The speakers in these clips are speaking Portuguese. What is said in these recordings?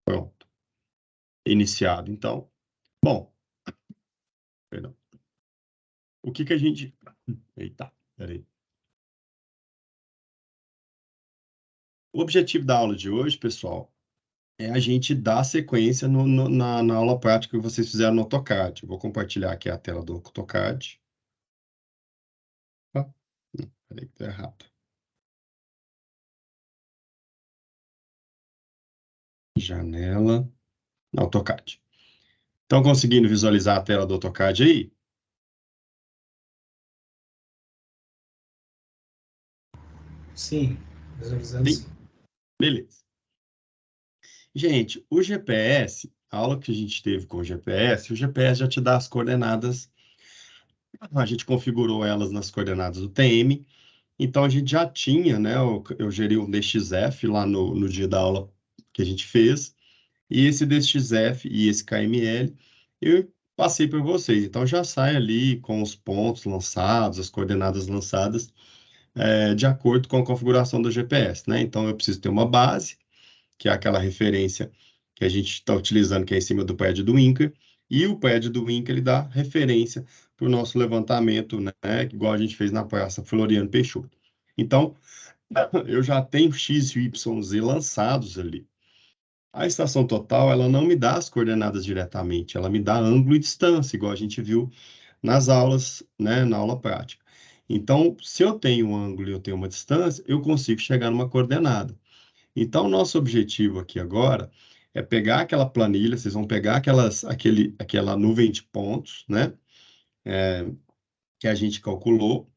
Pronto. Iniciado. Então, bom, perdão. O que a gente... Eita, peraí. O objetivo da aula de hoje, pessoal, é a gente dar sequência na aula prática que vocês fizeram no AutoCAD. Eu vou compartilhar aqui a tela do AutoCAD. Ah, não, peraí, tá errado. Janela, AutoCAD. Estão conseguindo visualizar a tela do AutoCAD aí? Sim, visualizando Sim? sim. Beleza. Gente, o GPS, a aula que a gente teve com o GPS já te dá as coordenadas. A gente configurou elas nas coordenadas do TM. Então, a gente já tinha, né? Eu gerei um DXF lá no dia da aula que a gente fez. E esse DXF e esse KML, eu passei para vocês. Então, já sai ali com os pontos lançados, as coordenadas lançadas, de acordo com a configuração do GPS, né? Então, eu preciso ter uma base, que é aquela referência que a gente está utilizando, que é em cima do prédio do INCA, e o prédio do INCA, ele dá referência para o nosso levantamento, né? Igual a gente fez na Praça Floriano Peixoto. Então, eu já tenho X e Y, Z lançados ali. A estação total, ela não me dá as coordenadas diretamente, ela me dá ângulo e distância, igual a gente viu nas aulas, né, na aula prática. Então, se eu tenho um ângulo e eu tenho uma distância, eu consigo chegar numa coordenada. Então, nosso objetivo aqui agora é pegar aquela planilha, vocês vão pegar aquela nuvem de pontos, né, que a gente calculou,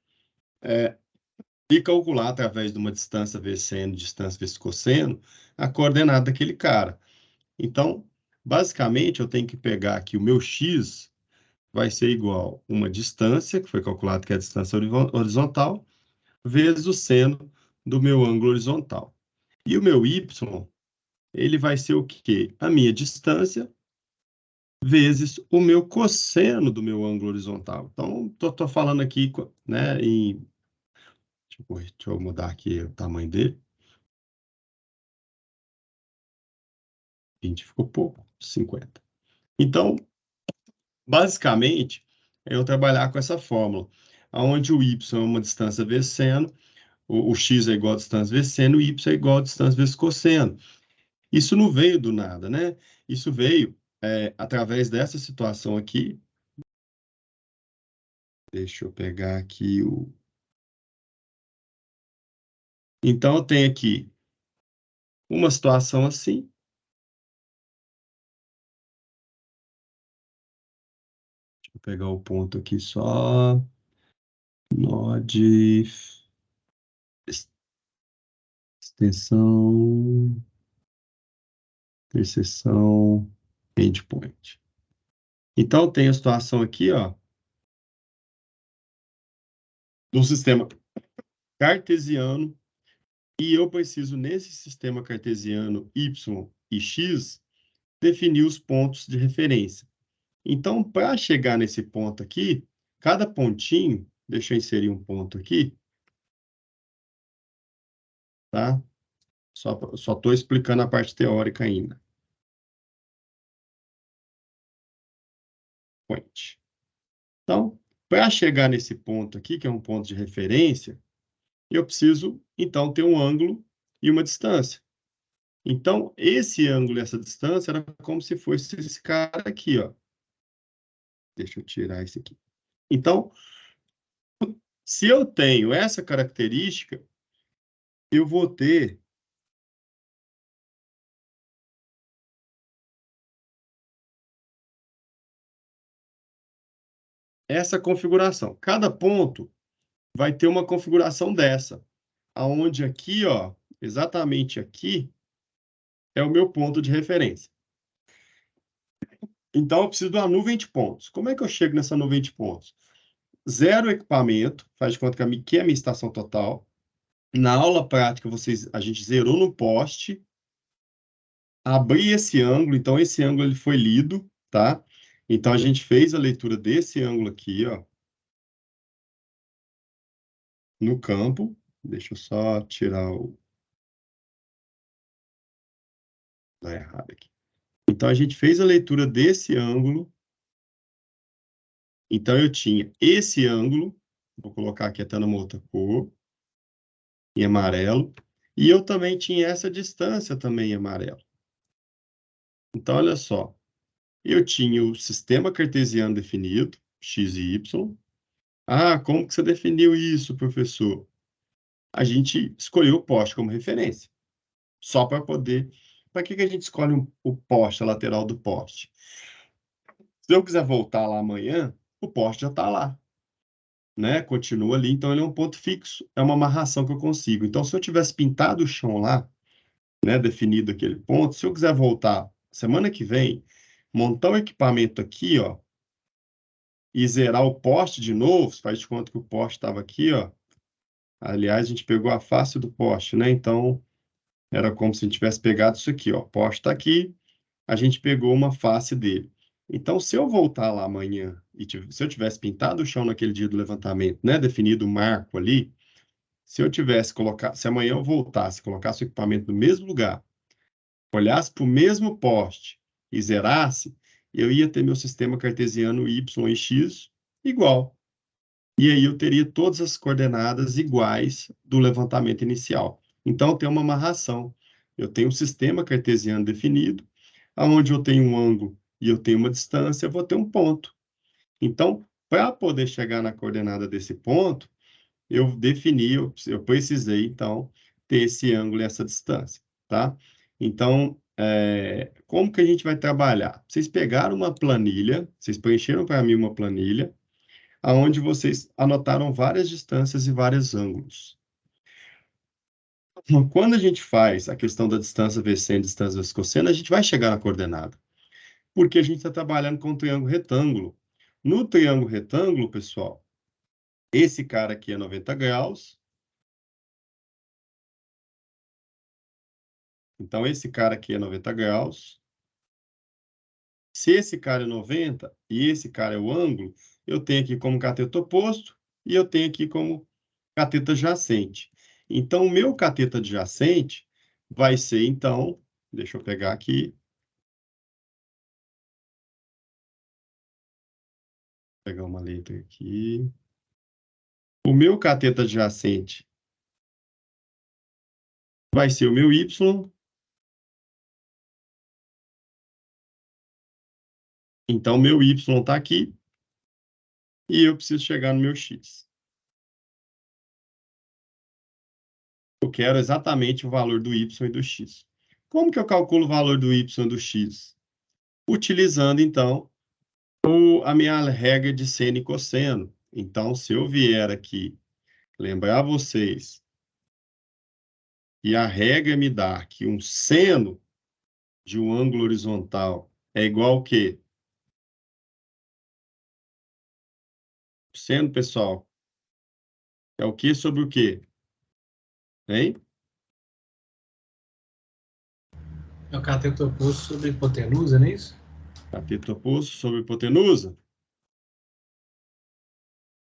e calcular através de uma distância vezes seno, distância vezes cosseno, a coordenada daquele cara. Então, basicamente, eu tenho que pegar aqui o meu x, vai ser igual uma distância, que foi calculado que é a distância horizontal, vezes o seno do meu ângulo horizontal. E o meu y, ele vai ser o quê? A minha distância vezes o meu cosseno do meu ângulo horizontal. Então, tô falando aqui, né, deixa eu mudar aqui o tamanho dele. 20 ficou pouco, 50. Então, basicamente, é eu trabalhar com essa fórmula, onde o y é uma distância vezes seno, o x é igual a distância vezes seno, o y é igual a distância vezes cosseno. Isso não veio do nada, né? Isso veio através dessa situação aqui. Deixa eu pegar aqui o... Então, eu tenho aqui uma situação assim. Deixa eu pegar o ponto aqui só. Node... Extensão... Interseção... Endpoint. Então, eu tenho a situação aqui, ó, do sistema cartesiano, e eu preciso, nesse sistema cartesiano y e x, definir os pontos de referência. Então, para chegar nesse ponto aqui, cada pontinho, deixa eu inserir um ponto aqui, tá? Só estou explicando a parte teórica ainda. Point. Então, para chegar nesse ponto aqui, que é um ponto de referência, eu preciso, então, ter um ângulo e uma distância. Então, esse ângulo e essa distância era como se fosse esse cara aqui, ó. Deixa eu tirar esse aqui. Então, se eu tenho essa característica, eu vou ter essa configuração. Cada ponto vai ter uma configuração dessa, aonde aqui, ó, exatamente aqui, é o meu ponto de referência. Então, eu preciso de uma nuvem de pontos. Como é que eu chego nessa nuvem de pontos? Zero equipamento, faz de conta que é a minha estação total. Na aula prática, a gente zerou no poste, abri esse ângulo, então esse ângulo ele foi lido, tá? Então, a gente fez a leitura desse ângulo aqui, ó, no campo. Deixa eu só tirar o... Tá errado aqui. Então, a gente fez a leitura desse ângulo. Então, eu tinha esse ângulo, vou colocar aqui até numa outra cor, em amarelo, e eu também tinha essa distância também em amarelo. Então, olha só, eu tinha o sistema cartesiano definido, x e y. Ah, como que você definiu isso, professor? A gente escolheu o poste como referência, só para poder... Para que a gente escolhe o poste, a lateral do poste? Se eu quiser voltar lá amanhã, o poste já está lá, né? Continua ali, então ele é um ponto fixo, é uma amarração que eu consigo. Então, se eu tivesse pintado o chão lá, né, definido aquele ponto, se eu quiser voltar semana que vem, montar o equipamento aqui, ó, e zerar o poste de novo, você faz de conta que o poste estava aqui, ó. Aliás, a gente pegou a face do poste, né? Então, era como se a gente tivesse pegado isso aqui, ó. O poste está aqui, a gente pegou uma face dele. Então, se eu voltar lá amanhã, e se eu tivesse pintado o chão naquele dia do levantamento, né, definido o marco ali, se eu tivesse colocado, se amanhã eu voltasse, colocasse o equipamento no mesmo lugar, olhasse para o mesmo poste e zerasse, eu ia ter meu sistema cartesiano y e x igual. E aí eu teria todas as coordenadas iguais do levantamento inicial. Então, tem uma amarração. Eu tenho um sistema cartesiano definido, onde eu tenho um ângulo e eu tenho uma distância, eu vou ter um ponto. Então, para poder chegar na coordenada desse ponto, eu defini, eu precisei, então, ter esse ângulo e essa distância, tá? Então, como que a gente vai trabalhar? Vocês pegaram uma planilha, vocês preencheram para mim uma planilha, onde vocês anotaram várias distâncias e vários ângulos. Quando a gente faz a questão da distância versendo, distância vezes cosseno, a gente vai chegar na coordenada, porque a gente está trabalhando com um triângulo retângulo. No triângulo retângulo, pessoal, esse cara aqui é 90 graus. Então, esse cara aqui é 90 graus. Se esse cara é 90 e esse cara é o ângulo, eu tenho aqui como cateto oposto e eu tenho aqui como cateto adjacente. Então, o meu cateto adjacente vai ser, então, deixa eu pegar aqui, pegar uma letra aqui. O meu cateto adjacente vai ser o meu y. Então, meu y está aqui e eu preciso chegar no meu x. Eu quero exatamente o valor do y e do x. Como que eu calculo o valor do y e do x? Utilizando, então, a minha regra de seno e cosseno. Então, se eu vier aqui lembrar vocês que a regra me dá que um seno de um ângulo horizontal é igual ao quê? Seno, pessoal, é o que sobre o quê? Hein? É o cateto oposto sobre hipotenusa, não é isso? Cateto oposto sobre hipotenusa.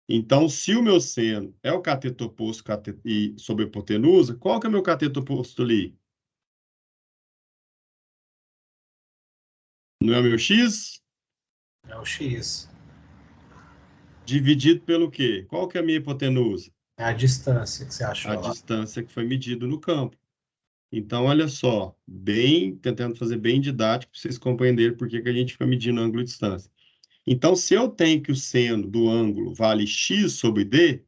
Então, se o meu seno é o cateto oposto e sobre hipotenusa, qual que é o meu cateto oposto ali? Não é o meu x? É o X. Dividido pelo quê? Qual que é a minha hipotenusa? É a distância que você A achou lá. distância que foi medida no campo. Então, olha só, bem, tentando fazer bem didático para vocês compreenderem por que a gente fica medindo ângulo e distância. Então, se eu tenho que o seno do ângulo vale x sobre d,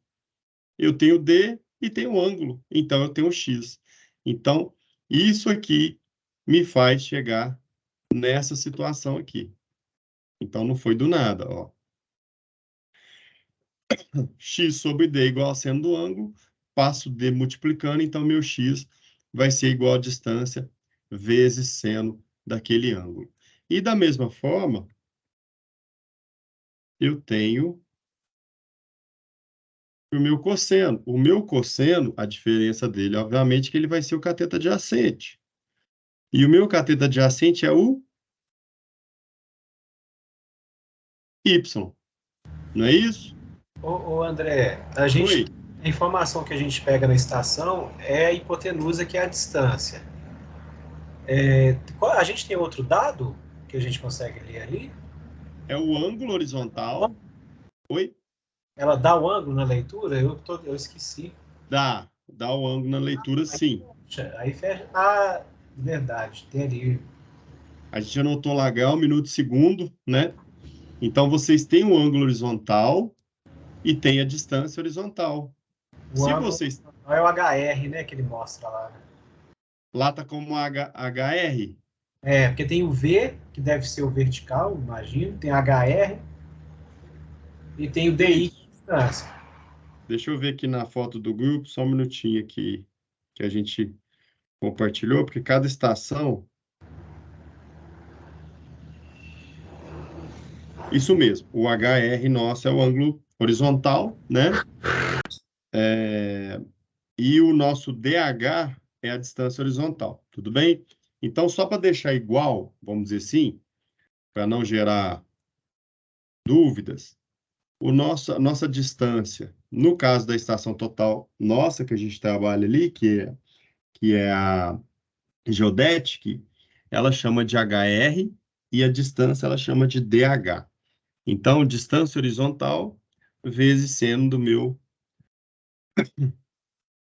eu tenho d e tenho o ângulo, então eu tenho x. Então, isso aqui me faz chegar nessa situação aqui. Então, não foi do nada, ó. X sobre d igual a seno do ângulo, passo d multiplicando, então meu x vai ser igual a distância vezes seno daquele ângulo. E da mesma forma, eu tenho o meu cosseno. O meu cosseno, a diferença dele, obviamente, que ele vai ser o cateto adjacente. E o meu cateto adjacente é o y. Não é isso? Ô André, Oi. a informação que a gente pega na estação é a hipotenusa, que é a distância. A gente tem outro dado? que a gente consegue ler ali? É o ângulo horizontal. Oi? Ela dá o ângulo na leitura? Eu esqueci. Dá o ângulo na leitura, sim. Aí fecha. Ah, verdade, tem ali. A gente anotou lá grau, minuto, segundo, né? Então, vocês têm o ângulo horizontal e tem a distância horizontal. O Se ângulo vocês... é o HR, né, que ele mostra lá. Né? Lá está como HR. É, porque tem o V, que deve ser o vertical, imagino, tem HR e tem o DI, Isso. distância. Deixa eu ver aqui na foto do grupo, só um minutinho aqui, que a gente compartilhou, porque cada estação... Isso mesmo, o HR nosso é o ângulo horizontal, né? E o nosso DH é a distância horizontal, tudo bem? Então, só para deixar igual, vamos dizer assim, para não gerar dúvidas, a nossa distância, no caso da estação total nossa, que a gente trabalha ali, que é a Geodetic, ela chama de HR e a distância ela chama de DH. Então, distância horizontal vezes seno do meu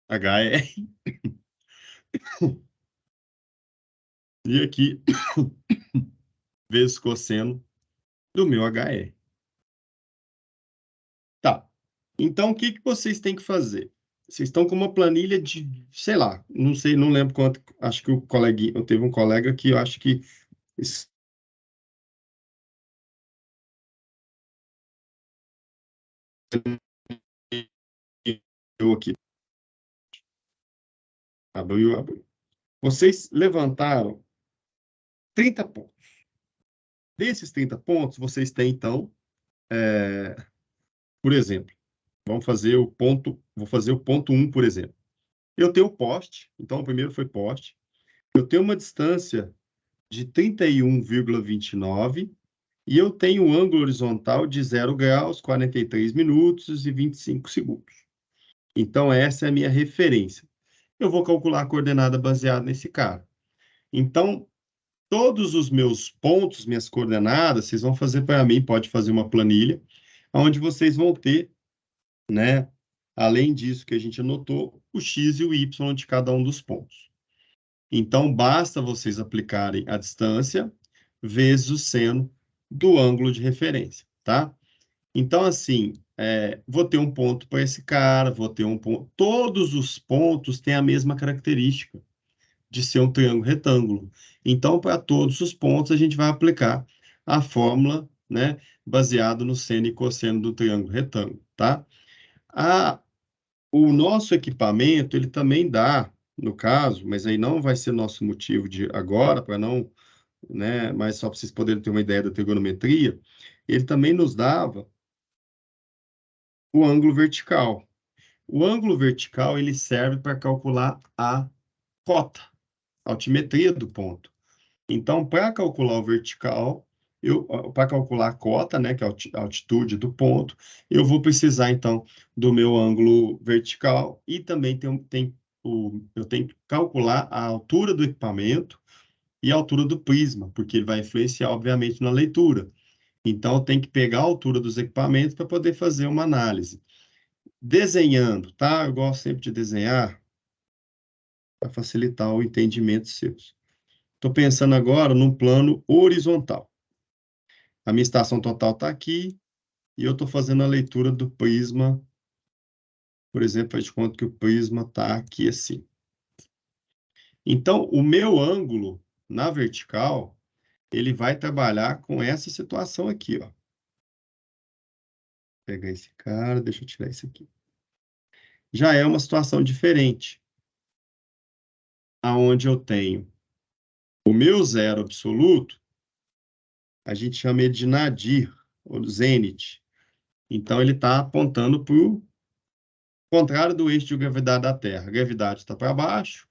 HR, e aqui vezes cosseno do meu HR. Tá. Então, o que que vocês têm que fazer? Vocês estão com uma planilha de, sei lá, não sei, não lembro quanto, acho que o coleguinha, eu teve um colega que eu acho que eu aqui, abriu. Vocês levantaram 30 pontos. Desses 30 pontos, vocês têm, então, por exemplo, vou fazer o ponto 1, por exemplo. Eu tenho o poste, então o primeiro foi poste. Eu tenho uma distância de 31,29 e eu tenho um ângulo horizontal de 0 graus, 43 minutos e 25 segundos. Então, essa é a minha referência. Eu vou calcular a coordenada baseada nesse cara. Então, todos os meus pontos, minhas coordenadas, vocês vão fazer para mim, pode fazer uma planilha, onde vocês vão ter, né, além disso que a gente anotou, o x e o y de cada um dos pontos. Então, basta vocês aplicarem a distância vezes o seno do ângulo de referência, tá? Então, assim, vou ter um ponto para esse cara, vou ter um ponto. Todos os pontos têm a mesma característica de ser um triângulo retângulo. Então, para todos os pontos, a gente vai aplicar a fórmula, né, baseada no seno e cosseno do triângulo retângulo, tá? O nosso equipamento, ele também dá, no caso, mas aí não vai ser nosso motivo de agora, para não, né, mas só para vocês poderem ter uma ideia da trigonometria, ele também nos dava o ângulo vertical. O ângulo vertical, ele serve para calcular a cota, a altimetria do ponto. Então, para calcular o vertical, para calcular a cota, né, que é a altitude do ponto, eu vou precisar, então, do meu ângulo vertical e também eu tenho que calcular a altura do equipamento e a altura do prisma, porque ele vai influenciar, obviamente, na leitura. Então, eu tenho que pegar a altura dos equipamentos para poder fazer uma análise. Desenhando, tá? Eu gosto sempre de desenhar para facilitar o entendimento seus. Estou pensando agora num plano horizontal. A minha estação total está aqui e eu estou fazendo a leitura do prisma. Por exemplo, faz de conta que o prisma está aqui assim. Então, o meu ângulo na vertical, ele vai trabalhar com essa situação aqui, ó. Vou pegar esse cara, deixa eu tirar esse aqui. Já é uma situação diferente, aonde eu tenho o meu zero absoluto, a gente chama ele de nadir, ou zênite. Então, ele está apontando para o contrário do eixo de gravidade da Terra. A gravidade está para baixo,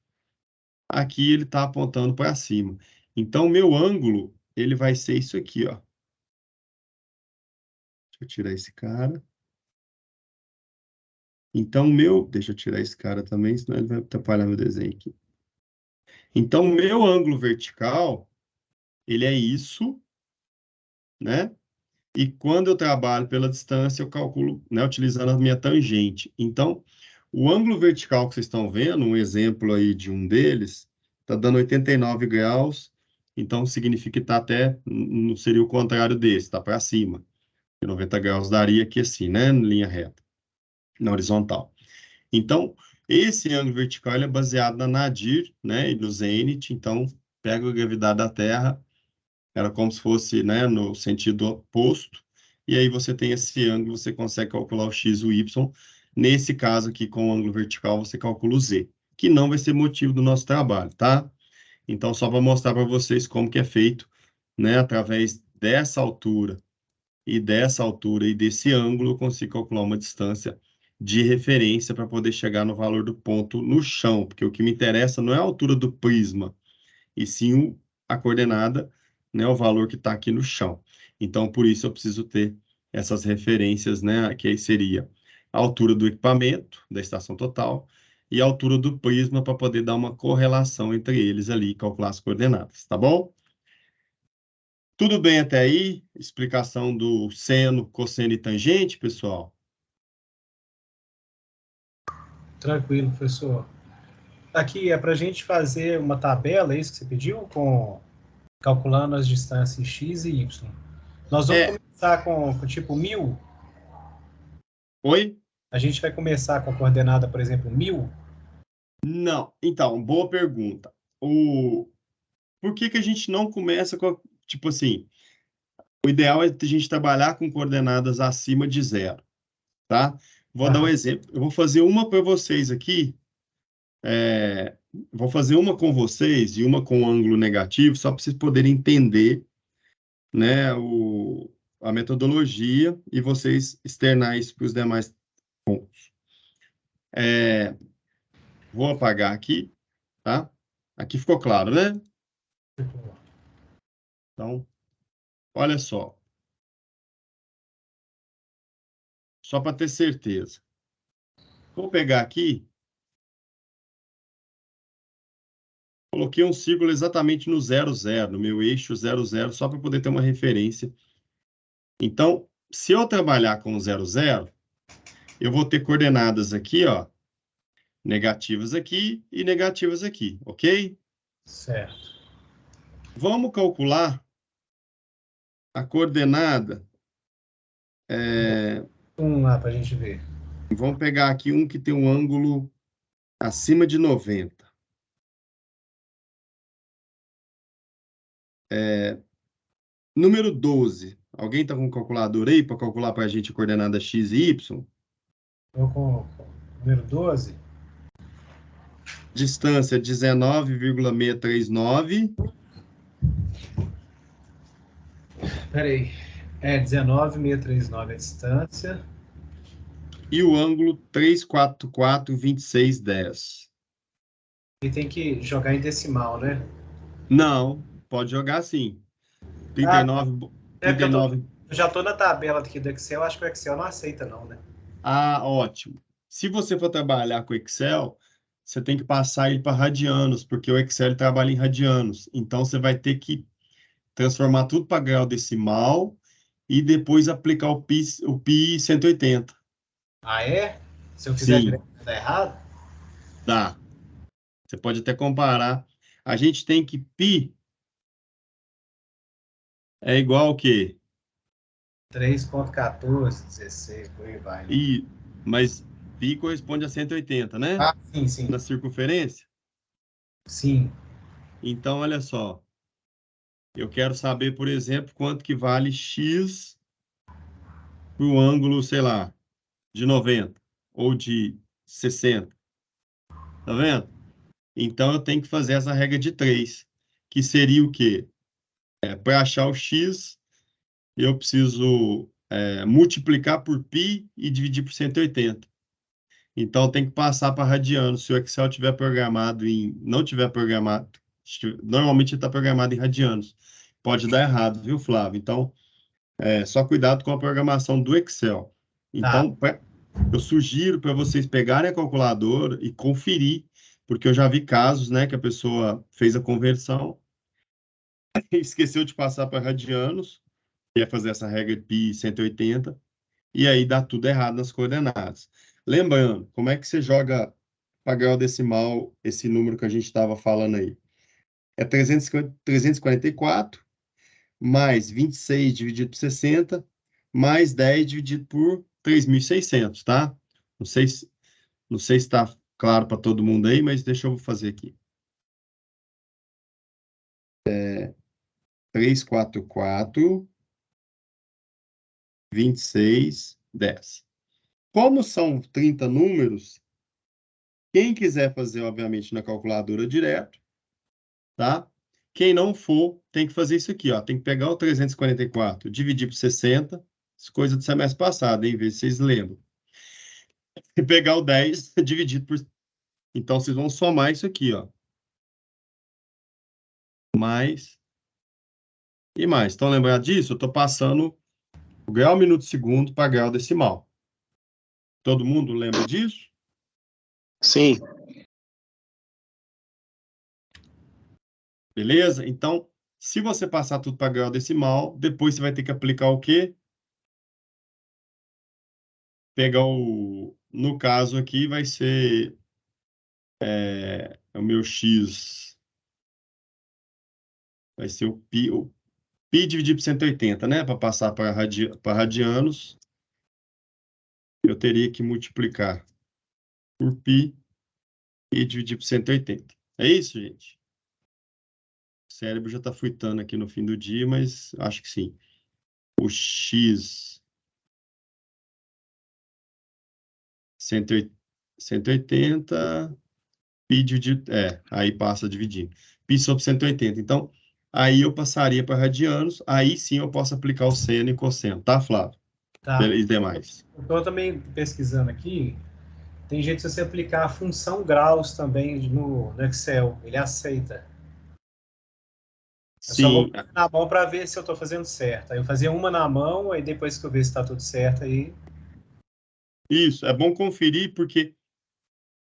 aqui ele está apontando para cima. Então, o meu ângulo, ele vai ser isso aqui, ó. Deixa eu tirar esse cara. Então, deixa eu tirar esse cara também, senão ele vai atrapalhar meu desenho aqui. Então, o meu ângulo vertical, ele é isso, né? E quando eu trabalho pela distância, eu calculo, né, utilizando a minha tangente. Então, o ângulo vertical que vocês estão vendo, um exemplo aí de um deles, está dando 89 graus, então significa que está até, não seria o contrário desse, está para cima. 90 graus daria aqui assim, né, em linha reta, na horizontal. Então, esse ângulo vertical ele é baseado na nadir, né, e no zenit, então pega a gravidade da Terra, era como se fosse, né, no sentido oposto, e aí você tem esse ângulo, você consegue calcular o x e o y. Nesse caso aqui, com o ângulo vertical, você calcula o z, que não vai ser motivo do nosso trabalho, tá? Então, só para mostrar para vocês como que é feito, né, através dessa altura e desse ângulo, eu consigo calcular uma distância de referência para poder chegar no valor do ponto no chão, porque o que me interessa não é a altura do prisma, e sim a coordenada, né, o valor que está aqui no chão. Então, por isso eu preciso ter essas referências, né, que aí seria a altura do equipamento, da estação total, e a altura do prisma para poder dar uma correlação entre eles ali e calcular as coordenadas, tá bom? Tudo bem até aí? Explicação do seno, cosseno e tangente, pessoal? Tranquilo, professor. Aqui é para a gente fazer uma tabela, é isso que você pediu? Calculando as distâncias x e y. Nós vamos É, começar com tipo 1000. oi? A gente vai começar com a coordenada, por exemplo, 1000. Não. Então, boa pergunta. Por que que a gente não começa com, tipo assim, o ideal é a gente trabalhar com coordenadas acima de zero, tá? Vou dar um Aham. exemplo. Eu vou fazer uma para vocês aqui, vou fazer uma com vocês e uma com ângulo negativo, só para vocês poderem entender, né, a metodologia e vocês externar isso para os demais pontos. Vou apagar aqui, tá? Aqui ficou claro, né? Então, olha só para ter certeza. Vou pegar aqui, coloquei um círculo exatamente no 0, 0, no meu eixo 0, 0, só para poder ter uma referência. Então, se eu trabalhar com 0, 0, eu vou ter coordenadas aqui, ó, negativas aqui e negativas aqui, ok? Certo. Vamos calcular a coordenada. Um lá para a gente ver. Vamos pegar aqui um que tem um ângulo acima de 90. Número 12. Alguém está com um calculador aí para calcular para a gente a coordenada x e y? Estou com o número 12. Distância 19,639 Peraí. É 19,639 a distância. e o ângulo 344,2610. E tem que jogar em decimal, né? Não, pode jogar assim. Ah, 39, é porque 39. eu já tô na tabela aqui do Excel, acho que o Excel não aceita não, né? Ah, ótimo. Se você for trabalhar com Excel, você tem que passar ele para radianos, porque o Excel ele trabalha em radianos. Então, você vai ter que transformar tudo para grau decimal e depois aplicar o pi 180. Ah, é? Se eu fizer Sim, direto, dá errado? dá. Você pode até comparar. A gente tem que pi é igual ao quê? 3,14, 16, por aí vai, né? Mas pi corresponde a 180, né? Ah, sim, sim. Na circunferência. Sim. Então, olha só. Eu quero saber, por exemplo, quanto que vale x para o ângulo, sei lá, de 90 ou de 60. Tá vendo? Então, eu tenho que fazer essa regra de 3, que seria o quê? Para achar o x, eu preciso multiplicar por π e dividir por 180. Então, tem que passar para radianos. Se o Excel tiver programado não tiver programado, normalmente está programado em radianos. Pode dar errado, viu, Flávio? Então, só cuidado com a programação do Excel. Tá. Então, eu sugiro para vocês pegarem a calculadora e conferir, porque eu já vi casos, né, que a pessoa fez a conversão Esqueceu de passar para radianos, ia fazer essa regra de π 180, e aí dá tudo errado nas coordenadas. Lembrando, como é que você joga para grau decimal esse número que a gente estava falando aí? É 344 mais 26 dividido por 60, mais 10 dividido por 3.600, tá? Não sei se está claro para todo mundo aí, mas deixa eu fazer aqui. 344, 26, 10. Como são 30 números, quem quiser fazer, obviamente, na calculadora direto, tá? Quem não for, tem que fazer isso aqui, ó. Tem que pegar o 344, dividir por 60, isso é coisa do semestre passado, hein? Ver se vocês lembram. E pegar o 10 dividido por... Então, vocês vão somar isso aqui, ó. Mais e mais. Estão lembrados disso? Eu estou passando o grau minuto segundo para grau decimal. Todo mundo lembra disso? Sim. Beleza? Então, se você passar tudo para grau decimal, depois você vai ter que aplicar o quê? Pegar o... No caso aqui, vai ser o meu x... Vai ser o π dividido por 180, né? Para passar para radianos, eu teria que multiplicar por π e dividir por 180. É isso, gente? O cérebro já está fritando aqui no fim do dia, mas acho que sim. O x 180, π dividido... aí passa a dividir. Π sobre 180. Então, aí eu passaria para radianos, aí sim eu posso aplicar o seno e cosseno. Tá, Flávio? Tá. E demais. Estou também pesquisando aqui. Tem jeito de você aplicar a função graus também no Excel. Ele aceita. Eu só vou Sim, fazer na mão para ver se eu estou fazendo certo. Aí eu fazia uma na mão, aí depois que eu ver se está tudo certo, aí... isso. É bom conferir, porque,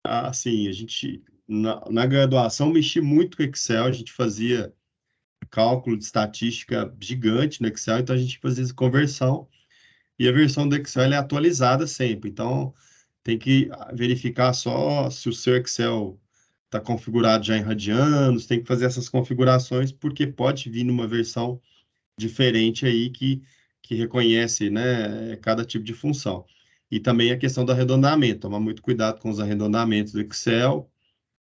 assim, a gente, na graduação, mexi muito com Excel, a gente fazia cálculo de estatística gigante no Excel, então a gente fazia essa conversão, e a versão do Excel ela é atualizada sempre. Então, tem que verificar só se o seu Excel está configurado já em radianos, tem que fazer essas configurações, porque pode vir numa versão diferente aí que reconhece, né, cada tipo de função. E também a questão do arredondamento, tomar muito cuidado com os arredondamentos do Excel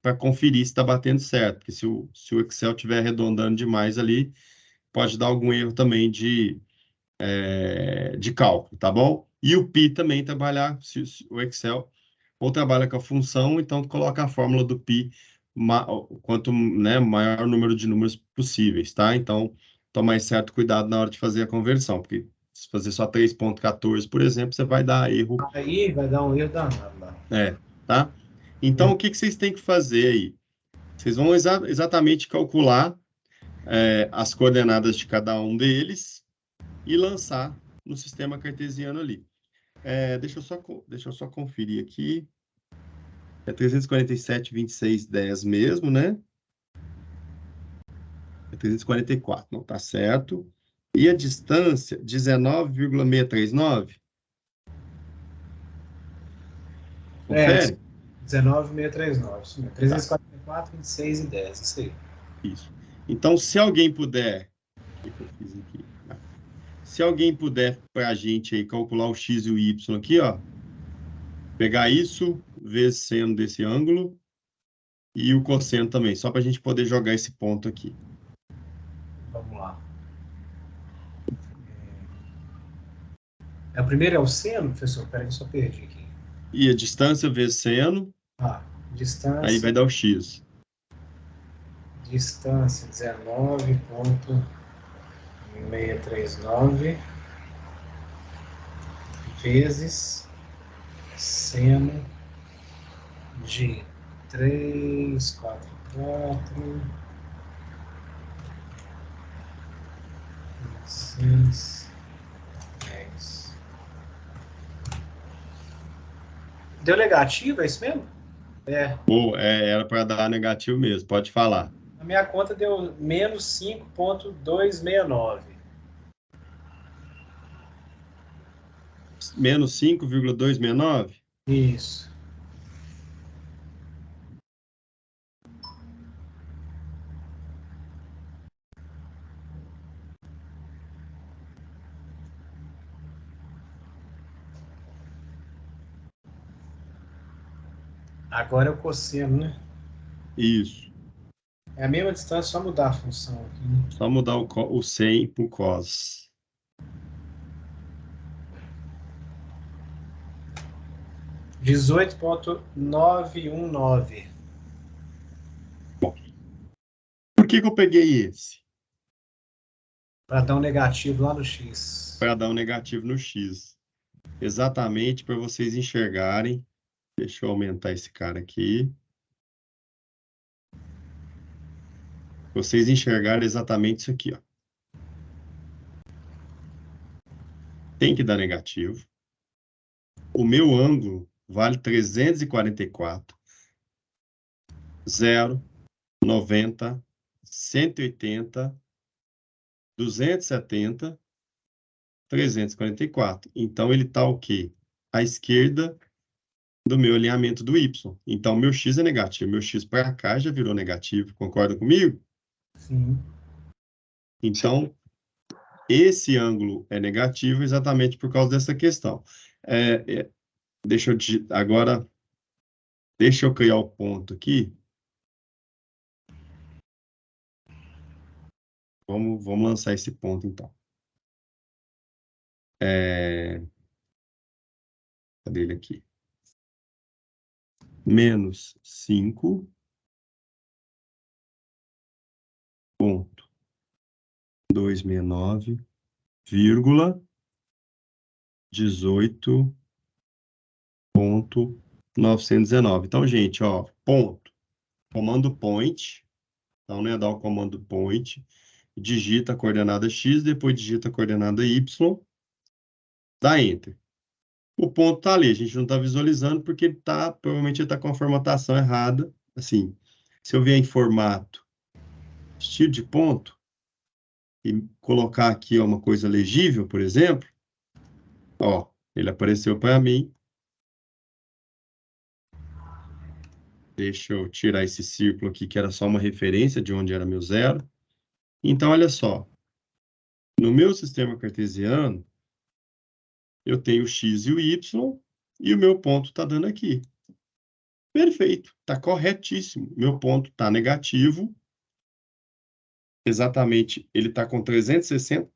para conferir se está batendo certo, porque se o Excel estiver arredondando demais ali, pode dar algum erro também de cálculo, tá bom? E o π também trabalhar, se o Excel ou trabalha com a função, então coloca a fórmula do π quanto, né, maior número de números possíveis, tá? Então, tomar certo cuidado na hora de fazer a conversão, porque se fazer só 3.14, por exemplo, você vai dar erro. Aí vai dar um erro danado lá. Tá? Então, o que vocês têm que fazer aí? Vocês vão exatamente calcular as coordenadas de cada um deles e lançar no sistema cartesiano ali. Deixa eu só conferir aqui. É 347, 26, 10 mesmo, né? É 344, não tá certo. E a distância, 19,639? Confere? 19,639. Isso mesmo. 344, 26 e 10. Isso aí. Isso. Então, se alguém puder... O que eu fiz aqui? Se alguém puder para a gente aí calcular o x e o y aqui, ó, pegar isso vezes seno desse ângulo e o cosseno também, só para a gente poder jogar esse ponto aqui. Vamos lá. O primeiro é o seno, professor? Peraí que eu só perdi aqui. E a distância vezes seno, Distância. aí vai dar o x. Distância 19,639 vezes seno de 344 6 10. Deu negativo, é isso mesmo? Pô, era para dar negativo mesmo, pode falar. A minha conta deu menos 5,269. Menos 5,269? Isso. Agora é o cosseno, né? Isso. É a mesma distância, só mudar a função aqui, né? Só mudar o 100 para o cos. 18,919. Por que eu peguei esse? Para dar um negativo lá no X. Para dar um negativo no x. Exatamente para vocês enxergarem. Deixa eu aumentar esse cara aqui. Vocês enxergarem exatamente isso aqui, ó. Tem que dar negativo. O meu ângulo vale 344, 0, 90, 180, 270, 344. Então, ele está o quê? À esquerda do meu alinhamento do Y. Então, meu X é negativo. Meu X para cá já virou negativo. Concorda comigo? Sim. Então, esse ângulo é negativo exatamente por causa dessa questão. Agora, deixa eu criar o ponto aqui. Vamos lançar esse ponto, então. Cadê ele aqui? Menos 5,269, vírgula 18,919. Então, gente, ó, ponto. Comando point. Então, né, dá o comando point. Digita a coordenada x, depois digita a coordenada y. Dá enter. O ponto está ali, a gente não está visualizando porque provavelmente ele está com a formatação errada. Assim, se eu vier em formato, estilo de ponto, e colocar aqui uma coisa legível, por exemplo, ó, ele apareceu para mim. Deixa eu tirar esse círculo aqui, que era só uma referência de onde era meu zero. Então, olha só. No meu sistema cartesiano, eu tenho o x e o y, e o meu ponto está dando aqui. Perfeito, está corretíssimo. Meu ponto está negativo. Exatamente, ele está com 360,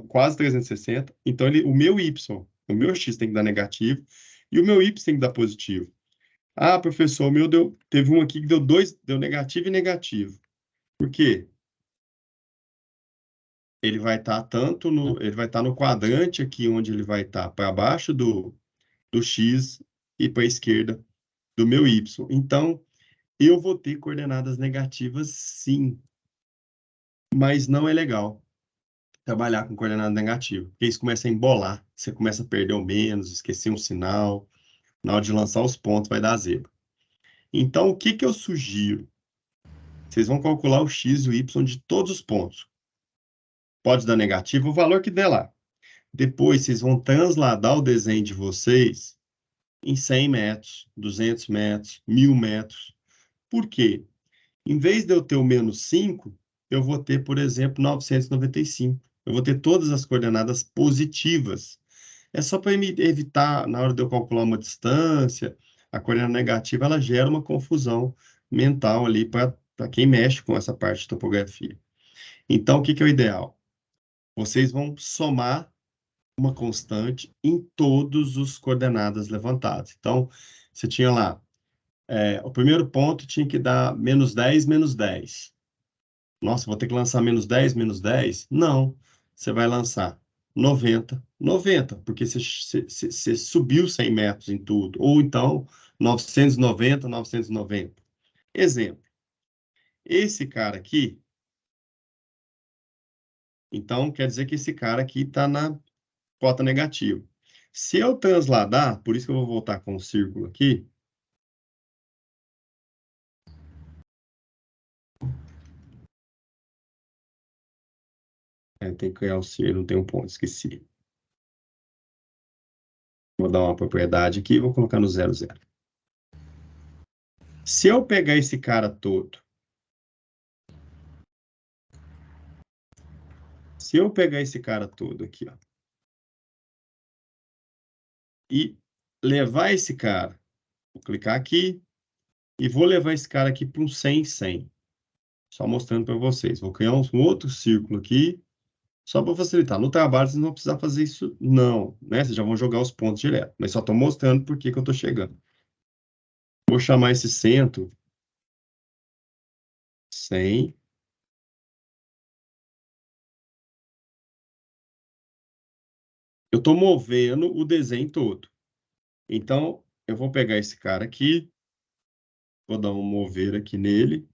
quase 360. Então, o meu y, o meu x tem que dar negativo, e o meu y tem que dar positivo. Ah, professor, o meu teve um aqui que deu negativo e negativo. Por quê? Ele vai estar ele vai estar no quadrante aqui, onde ele vai estar para baixo do x e para a esquerda do meu y. Então, eu vou ter coordenadas negativas, sim, mas não é legal trabalhar com coordenada negativa, porque isso começa a embolar, você começa a perder o menos, esquecer um sinal, na hora de lançar os pontos vai dar zebra. Então, o que eu sugiro? Vocês vão calcular o x e o y de todos os pontos. Pode dar negativo, o valor que der lá. Depois, vocês vão transladar o desenho de vocês em 100 metros, 200 metros, 1.000 metros. Por quê? Em vez de eu ter o menos 5, eu vou ter, por exemplo, 995. Eu vou ter todas as coordenadas positivas. É só para evitar, na hora de eu calcular uma distância, a coordenada negativa, ela gera uma confusão mental ali para quem mexe com essa parte de topografia. Então, o que é o ideal? Vocês vão somar uma constante em todos os coordenadas levantadas. Então, você tinha lá, o primeiro ponto tinha que dar menos 10, menos 10. Nossa, vou ter que lançar menos 10, menos 10? Não, você vai lançar 90, 90, porque você subiu 100 metros em tudo. Ou então, 990, 990. Exemplo, esse cara aqui, então quer dizer que esse cara aqui está na cota negativa. Se eu transladar, por isso que eu vou voltar com o círculo aqui. Tem que criar o C, não tem um ponto, esqueci. Vou dar uma propriedade aqui e vou colocar no 0, 0. Se eu pegar esse cara todo, aqui, ó, e levar esse cara, vou clicar aqui e vou levar esse cara aqui para um 100, 100. Só mostrando para vocês. Vou criar um outro círculo aqui, só para facilitar. No trabalho, vocês não vão precisar fazer isso, não, né? Vocês já vão jogar os pontos direto. Mas só estou mostrando por que eu estou chegando. Vou chamar esse centro 100. Eu estou movendo o desenho todo. Então, eu vou pegar esse cara aqui, vou dar um mover aqui nele.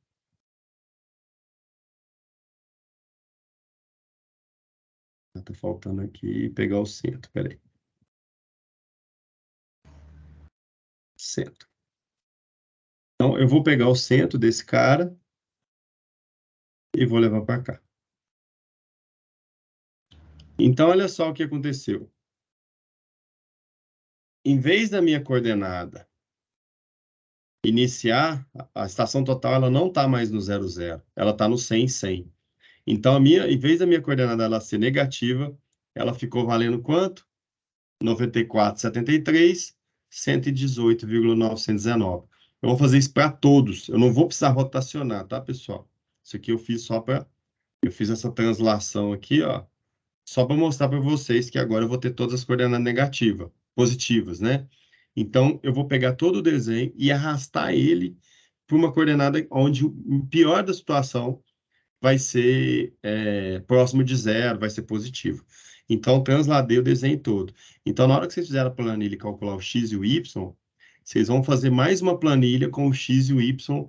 Tá faltando aqui pegar o centro, peraí. Centro. Então, eu vou pegar o centro desse cara e vou levar para cá. Então, olha só o que aconteceu. Em vez da minha coordenada iniciar, a estação total ela não está mais no 0, 0. Ela está no 100, 100. Então, em vez da minha coordenada ela ser negativa, ela ficou valendo quanto? 94,73, 118,919. Eu vou fazer isso para todos. Eu não vou precisar rotacionar, tá, pessoal? Isso aqui eu fiz só para... Eu fiz essa translação aqui, ó, só para mostrar para vocês que agora eu vou ter todas as coordenadas negativas, positivas, né? Então, eu vou pegar todo o desenho e arrastar ele para uma coordenada onde o pior da situação vai ser próximo de 0, vai ser positivo. Então, transladei o desenho todo. Então, na hora que vocês fizerem a planilha e calcular o x e o y, vocês vão fazer mais uma planilha com o x e o y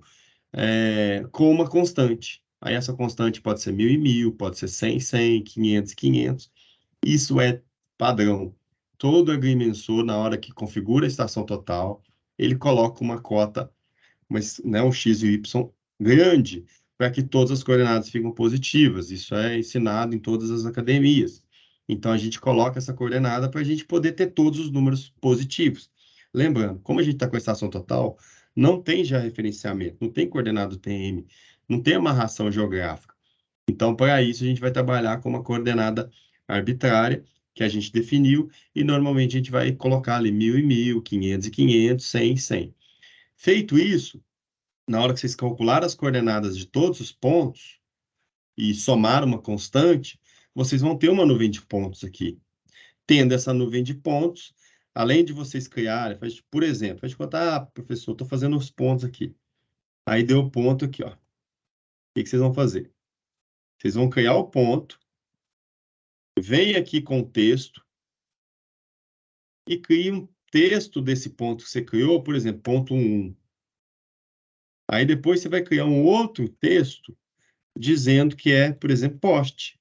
com uma constante. Aí essa constante pode ser 1.000 e 1.000, pode ser 100, 100, 500 e 500. Isso é padrão. Todo agrimensor, na hora que configura a estação total, ele coloca uma cota, mas, né, um x e y grande, para que todas as coordenadas fiquem positivas. Isso é ensinado em todas as academias. Então, a gente coloca essa coordenada para a gente poder ter todos os números positivos. Lembrando, como a gente está com a estação total, não tem já referenciamento, não tem coordenado TM, não tem amarração geográfica. Então, para isso, a gente vai trabalhar com uma coordenada arbitrária, que a gente definiu, e normalmente a gente vai colocar ali 1.000 e 1.000, 500 e 500, 100 e 100. Feito isso, na hora que vocês calcularem as coordenadas de todos os pontos e somar uma constante, vocês vão ter uma nuvem de pontos aqui. Tendo essa nuvem de pontos, além de vocês criarem, por exemplo, a gente contar, professor, estou fazendo os pontos aqui. Aí deu o ponto aqui, ó. O que vocês vão fazer? Vocês vão criar o ponto, vem aqui com o texto e cria um texto desse ponto que você criou, por exemplo, ponto 1. Aí depois você vai criar um outro texto dizendo que é, por exemplo, poste.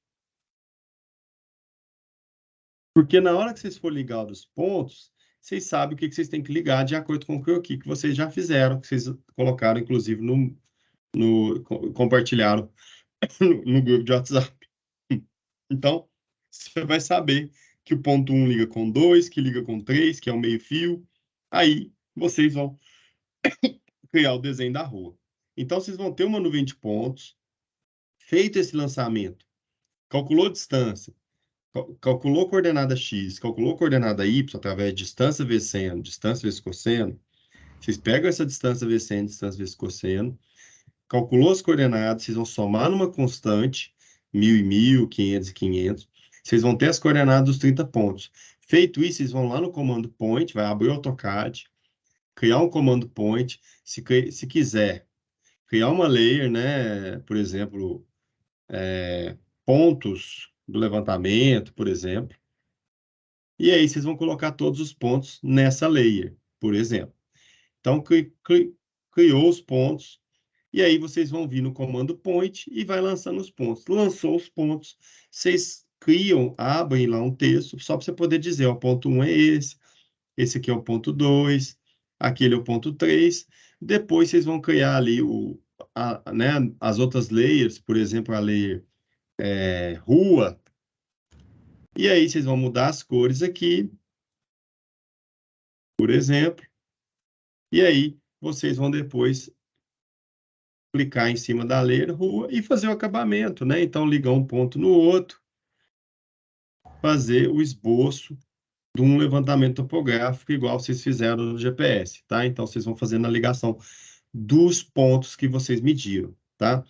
Porque na hora que vocês for ligar os pontos, vocês sabem o que vocês têm que ligar de acordo com o croquis que vocês já fizeram, que vocês colocaram, inclusive, compartilharam no grupo de WhatsApp. Então, você vai saber que o ponto 1 liga com 2, que liga com 3, que é o meio-fio. Aí, vocês vão criar o desenho da rua. Então, vocês vão ter uma nuvem de pontos. Feito esse lançamento, calculou distância, calculou coordenada x, calculou coordenada y através de distância vezes seno, distância vezes cosseno. Vocês pegam essa distância vezes seno, distância vezes cosseno, calculou as coordenadas, vocês vão somar numa constante, 1.000 e 1.000, 500 e 500. Vocês vão ter as coordenadas dos 30 pontos. Feito isso, vocês vão lá no comando point, vai abrir o AutoCAD, criar um comando point, se quiser, criar uma layer, né, por exemplo, pontos do levantamento, por exemplo. E aí vocês vão colocar todos os pontos nessa layer, por exemplo. Então, criou os pontos, e aí vocês vão vir no comando point e vai lançando os pontos. Lançou os pontos, vocês criam, abrem lá um texto, só para você poder dizer, o ponto 1 é esse aqui é o ponto 2, aquele é o ponto 3. Depois vocês vão criar ali né, as outras layers, por exemplo, a layer rua, E aí vocês vão mudar as cores aqui, por exemplo, e aí vocês vão depois clicar em cima da letra rua e fazer o acabamento, né? Então, ligar um ponto no outro, fazer o esboço de um levantamento topográfico, igual vocês fizeram no GPS, tá? Então, vocês vão fazendo a ligação dos pontos que vocês mediram, tá?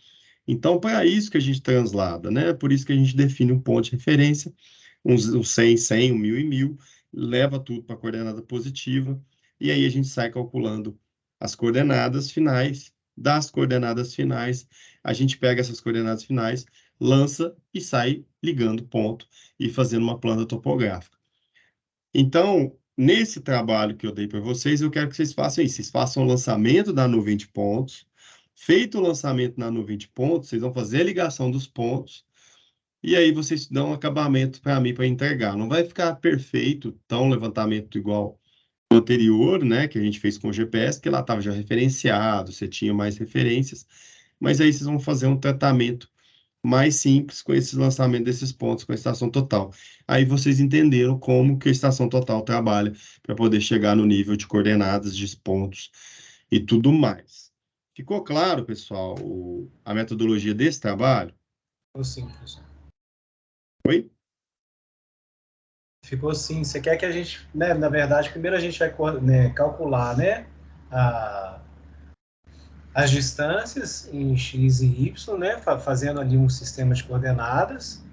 Então, para isso que a gente translada, né? Por isso que a gente define um ponto de referência, um 100, 100, um 1000 e 1000, leva tudo para a coordenada positiva, e aí a gente sai calculando as coordenadas finais. Das coordenadas finais, a gente pega essas coordenadas finais, lança e sai ligando ponto e fazendo uma planta topográfica. Então, nesse trabalho que eu dei para vocês, eu quero que vocês façam isso. Vocês façam o lançamento da nuvem de pontos. Feito o lançamento na nuvem de pontos, vocês vão fazer a ligação dos pontos. E aí vocês dão um acabamento para mim para entregar. Não vai ficar perfeito, tão levantamento igual o anterior, né? Que a gente fez com o GPS, que lá estava já referenciado, você tinha mais referências. Mas aí vocês vão fazer um tratamento mais simples com esse lançamento desses pontos com a estação total. Aí vocês entenderam como que a estação total trabalha para poder chegar no nível de coordenadas, de pontos e tudo mais. Ficou claro, pessoal, a metodologia desse trabalho? Ficou sim, professor. Oi? Ficou sim. Você quer que a gente, né, na verdade, primeiro a gente vai, né, calcular, né, as distâncias em x e y, né, fazendo ali um sistema de coordenadas,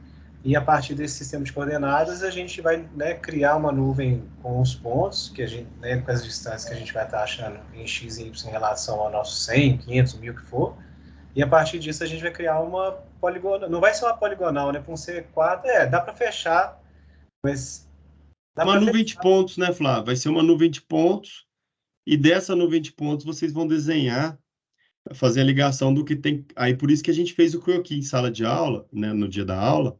e a partir desse sistema de coordenadas a gente vai, né, criar uma nuvem com os pontos, que a gente, né, com as distâncias que a gente vai estar achando em x e y em relação ao nosso 100, 500, 1000 que for, e a partir disso a gente vai criar uma poligonal, não vai ser uma poligonal, né, para um C4, dá para fechar, mas dá Uma para nuvem de fechar. pontos, né, Flávio? Vai ser uma nuvem de pontos, e dessa nuvem de pontos vocês vão desenhar, fazer a ligação do que tem. Aí por isso que a gente fez o croquis em sala de aula, né, no dia da aula,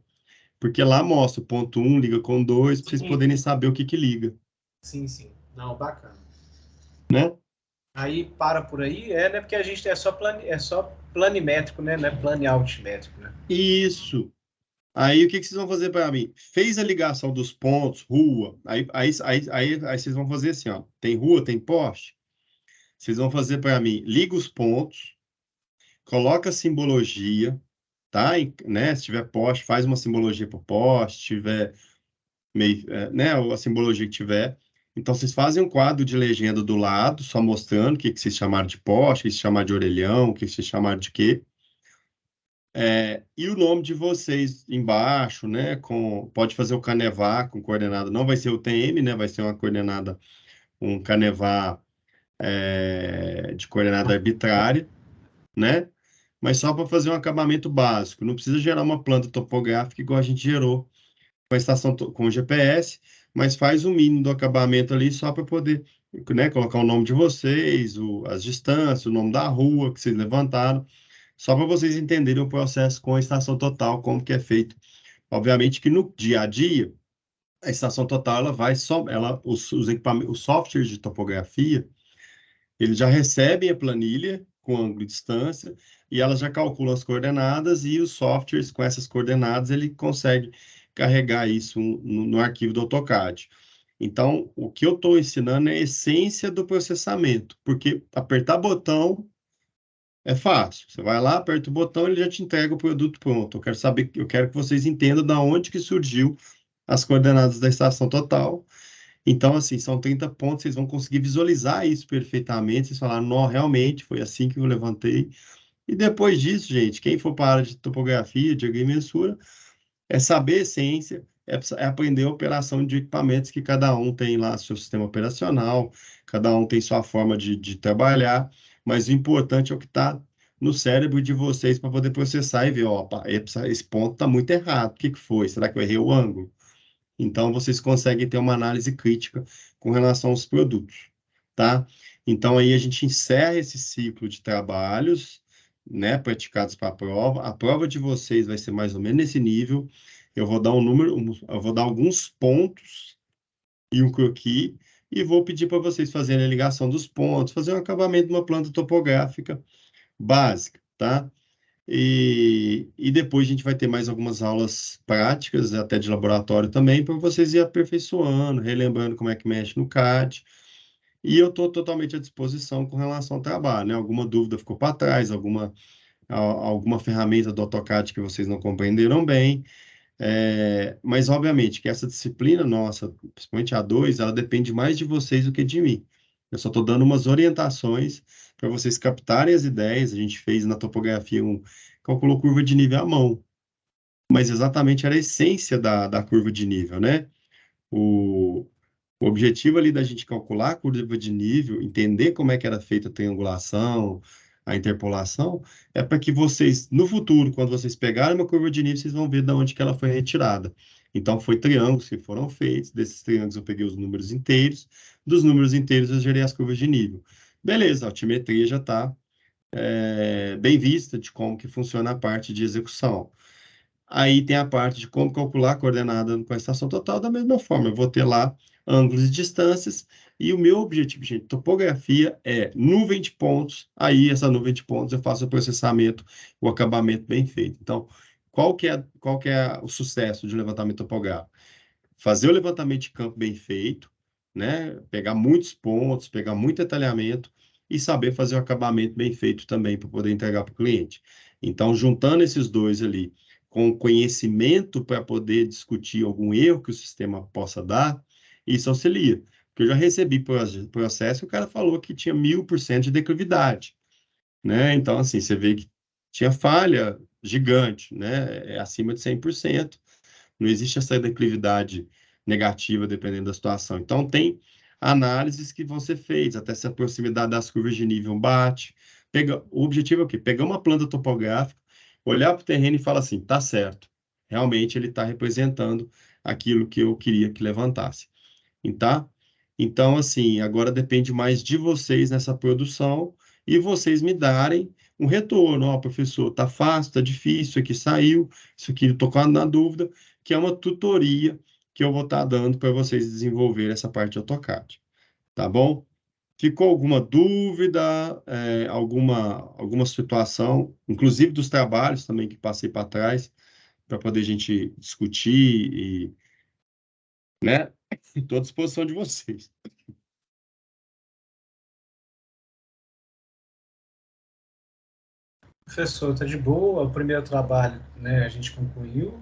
porque lá mostra o ponto 1 liga com 2, para vocês Sim, poderem saber o que que liga, sim, sim. Não, bacana. né? Aí para por aí, né? Porque a gente é só planimétrico, né? Não é plane-altimétrico, né? Isso. Aí o que que vocês vão fazer para mim? Fez a ligação dos pontos, rua. Aí vocês vão fazer assim, ó. Tem rua, tem poste. Vocês vão fazer para mim, liga os pontos, coloca a simbologia, tá? Né? Se tiver poste, faz uma simbologia para o poste, se tiver meio, né? A simbologia que tiver. Então vocês fazem um quadro de legenda do lado, só mostrando o que que vocês chamaram de poste, o que vocês chamaram de orelhão, o que vocês chamaram de quê. E o nome de vocês embaixo, né? Pode fazer o Canevá com coordenada, não vai ser o TM, né? Vai ser uma coordenada, um Canevá de coordenada arbitrária, né? Mas só para fazer um acabamento básico. Não precisa gerar uma planta topográfica igual a gente gerou com a estação com o GPS, mas faz o mínimo do acabamento ali só para poder, né, colocar o nome de vocês, as distâncias, o nome da rua que vocês levantaram, só para vocês entenderem o processo com a estação total, como que é feito. Obviamente que no dia a dia, a estação total, ela vai só, os equipamentos, os softwares de topografia, eles já recebem a planilha com ângulo e distância, e ela já calcula as coordenadas, e os softwares com essas coordenadas, ele consegue carregar isso no arquivo do AutoCAD. Então, o que eu estou ensinando é a essência do processamento, porque apertar botão é fácil. Você vai lá, aperta o botão, ele já te entrega o produto pronto. Eu quero que vocês entendam da onde que surgiu as coordenadas da estação total. Então, assim, são 30 pontos, vocês vão conseguir visualizar isso perfeitamente. Vocês falaram, não, realmente, foi assim que eu levantei. E depois disso, gente, quem for para a área de topografia, de agrimensura, é saber a essência, é aprender a operação de equipamentos que cada um tem lá seu sistema operacional, cada um tem sua forma de trabalhar, mas o importante é o que está no cérebro de vocês para poder processar e ver, ó, esse ponto está muito errado, o que que foi? Será que eu errei o ângulo? Então, vocês conseguem ter uma análise crítica com relação aos produtos, tá? Então, aí a gente encerra esse ciclo de trabalhos, né, praticados para a prova. A prova de vocês vai ser mais ou menos nesse nível. Eu vou dar eu vou dar alguns pontos e um croquis, e vou pedir para vocês fazerem a ligação dos pontos, fazer um acabamento de uma planta topográfica básica, tá? E depois a gente vai ter mais algumas aulas práticas, até de laboratório também, para vocês ir aperfeiçoando, relembrando como é que mexe no CAD. E eu estou totalmente à disposição com relação ao trabalho, né? Alguma dúvida ficou para trás, alguma ferramenta do AutoCAD que vocês não compreenderam bem. Mas, obviamente, que essa disciplina nossa, principalmente a 2, ela depende mais de vocês do que de mim. Eu só estou dando umas orientações para vocês captarem as ideias. A gente fez na topografia calculou curva de nível à mão, mas exatamente era a essência da curva de nível, né? O, o objetivo ali da gente calcular a curva de nível, entender como é que era feita a triangulação, a interpolação, é para que vocês, no futuro, quando vocês pegarem uma curva de nível, vocês vão ver de onde que ela foi retirada. Então, foi triângulos que foram feitos, desses triângulos eu peguei os números inteiros, dos números inteiros eu gerei as curvas de nível. Beleza, a altimetria já está bem vista de como que funciona a parte de execução. Aí tem a parte de como calcular a coordenada com a estação total da mesma forma. Eu vou ter lá ângulos e distâncias, e o meu objetivo, gente, topografia é nuvem de pontos, aí essa nuvem de pontos eu faço o processamento, o acabamento bem feito. Então, qual que é o sucesso de um levantamento topográfico? Fazer o levantamento de campo bem feito, né? Pegar muitos pontos, pegar muito detalhamento e saber fazer o acabamento bem feito também para poder entregar para o cliente. Então, juntando esses dois ali, com conhecimento para poder discutir algum erro que o sistema possa dar, isso auxilia. Porque eu já recebi processo e o cara falou que tinha 1000% de declividade, né? Então, assim, você vê que tinha falha gigante, né? É acima de 100%. Não existe essa declividade negativa dependendo da situação. Então, tem análises que vão ser feitas, até se a proximidade das curvas de nível bate. O objetivo é o quê? Pegar uma planta topográfica, olhar para o terreno e falar assim, tá certo. Realmente ele está representando aquilo que eu queria que levantasse. Tá? Então, assim, agora depende mais de vocês nessa produção e vocês me darem um retorno. Ó, professor, tá fácil, tá difícil, isso aqui saiu, isso aqui eu tô na dúvida, que é uma tutoria que eu vou estar dando para vocês desenvolver essa parte de AutoCAD. Tá bom? Ficou alguma dúvida, alguma situação, inclusive dos trabalhos também que passei para trás, para poder a gente discutir e, né? Estou à disposição de vocês. Professor, tá de boa. O primeiro trabalho, né, a gente concluiu.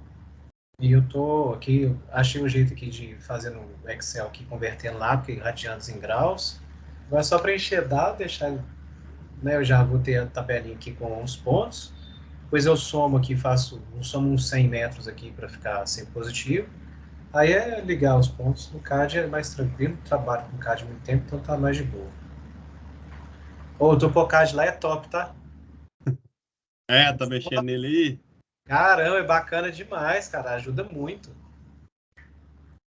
E eu tô aqui, eu achei um jeito aqui de fazer no Excel aqui, convertendo lá, porque radianos em graus. Agora é só preencher dado, deixar, né, eu já vou ter a tabelinha aqui com os pontos. Depois eu somo aqui, somo uns 100 metros aqui para ficar sempre positivo. Aí é ligar os pontos. No CAD é mais tranquilo, trabalho com CAD há muito tempo, então tá mais de boa. Ô, o TopoCAD lá é top, tá? Tá mexendo nele aí? Caramba, é bacana demais, cara, ajuda muito.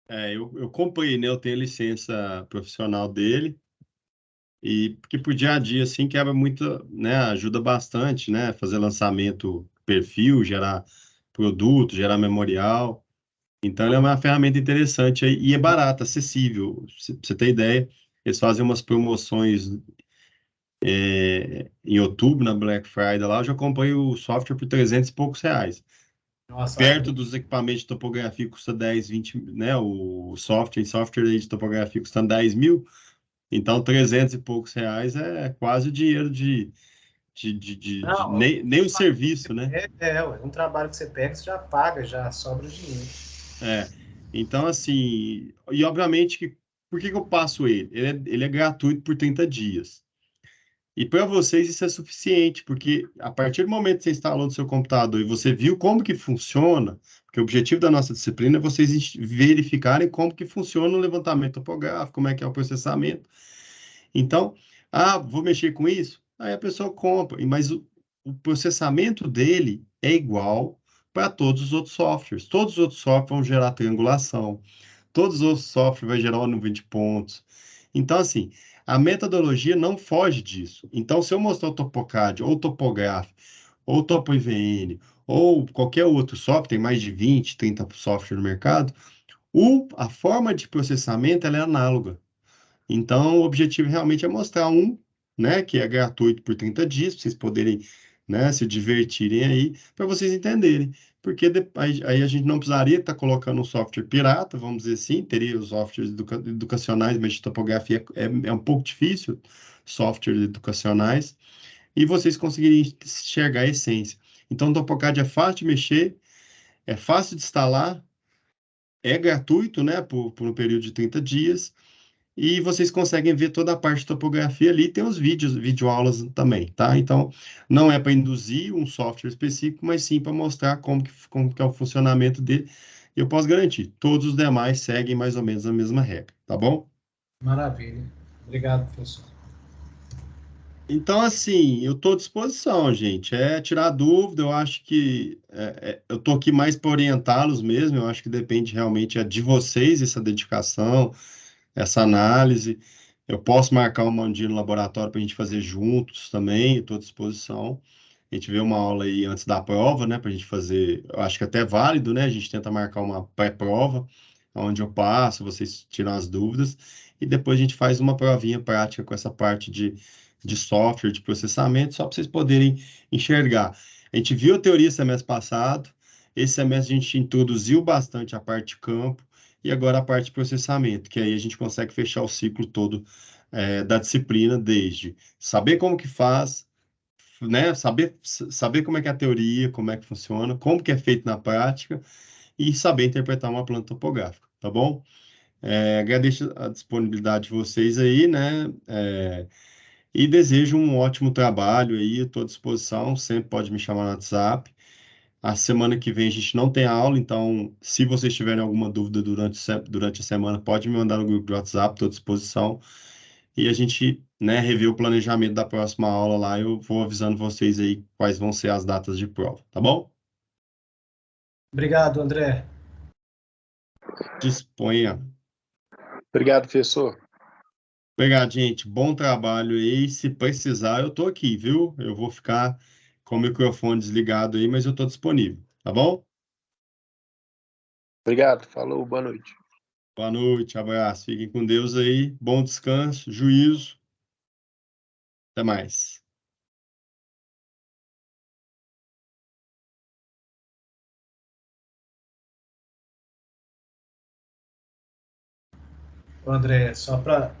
Eu comprei, né? Eu tenho a licença profissional dele e porque pro dia a dia, assim, quebra muito, né? Ajuda bastante, né? Fazer lançamento, perfil, gerar produto, gerar memorial. Então, ele é uma ferramenta interessante aí, e é barata, acessível. Pra você ter ideia, eles fazem umas promoções em outubro, na Black Friday lá. Eu já comprei o software por 300 e poucos reais. Nossa, Perto ajuda. dos equipamentos de topografia custa 10, 20, né? O software aí de topografia custa 10 mil, então 300 e poucos reais é quase o dinheiro de Não, nem o serviço, né? um trabalho que você pega, você já paga, já sobra o dinheiro. É. Então, assim, e obviamente que, por que que eu passo ele? Ele é gratuito por 30 dias. E para vocês isso é suficiente, porque a partir do momento que você instalou no seu computador e você viu como que funciona, porque o objetivo da nossa disciplina é vocês verificarem como que funciona o levantamento topográfico, como é que é o processamento. Então, vou mexer com isso? Aí a pessoa compra, mas o processamento dele é igual para todos os outros softwares. Todos os outros softwares vão gerar triangulação, todos os outros softwares vão gerar uma nuvem de pontos. Então, assim, a metodologia não foge disso. Então, se eu mostrar o TopoCAD, ou Topograph, ou TopoIVN, ou qualquer outro software, tem mais de 20, 30 softwares no mercado, a forma de processamento ela é análoga. Então, o objetivo realmente é mostrar né, que é gratuito por 30 dias, para vocês poderem né, se divertirem aí, para vocês entenderem. Porque aí a gente não precisaria estar colocando um software pirata, vamos dizer assim, teria os softwares educacionais, mas de topografia é um pouco difícil, softwares educacionais, e vocês conseguiriam enxergar a essência. Então, o TopoCAD é fácil de mexer, é fácil de instalar, é gratuito, né, por um período de 30 dias, e vocês conseguem ver toda a parte de topografia ali, tem os vídeos, videoaulas também, tá? Então, não é para induzir um software específico, mas sim para mostrar como que é o funcionamento dele. Eu posso garantir, todos os demais seguem mais ou menos a mesma regra, tá bom? Maravilha. Obrigado, professor. Então, assim, eu estou à disposição, gente. É tirar dúvida, eu acho que eu estou aqui mais para orientá-los mesmo, eu acho que depende realmente de vocês, essa dedicação, essa análise. Eu posso marcar um dia no laboratório para a gente fazer juntos também, estou à disposição. A gente vê uma aula aí antes da prova, né, para a gente fazer, eu acho que até é válido, né, a gente tenta marcar uma pré-prova, onde eu passo, vocês tiram as dúvidas, e depois a gente faz uma provinha prática com essa parte de software, de processamento, só para vocês poderem enxergar. A gente viu a teoria semestre passado, esse semestre a gente introduziu bastante a parte de campo, e agora a parte de processamento, que aí a gente consegue fechar o ciclo todo da disciplina, desde saber como que faz, né, saber como é que é a teoria, como é que funciona, como que é feito na prática, e saber interpretar uma planta topográfica, tá bom? Agradeço a disponibilidade de vocês aí, né? E desejo um ótimo trabalho aí, estou à disposição, sempre pode me chamar no WhatsApp. A semana que vem a gente não tem aula, então se vocês tiverem alguma dúvida durante a semana, pode me mandar no grupo do WhatsApp, estou à disposição. E a gente, né, revê o planejamento da próxima aula lá, eu vou avisando vocês aí quais vão ser as datas de prova, tá bom? Obrigado, André. Disponha. Obrigado, professor. Obrigado, gente. Bom trabalho aí. Se precisar, eu tô aqui, viu? Eu vou ficar com o microfone desligado aí, mas eu tô disponível, tá bom? Obrigado. Falou, boa noite. Boa noite, abraço. Fiquem com Deus aí. Bom descanso, juízo. Até mais. Ô, André, só para...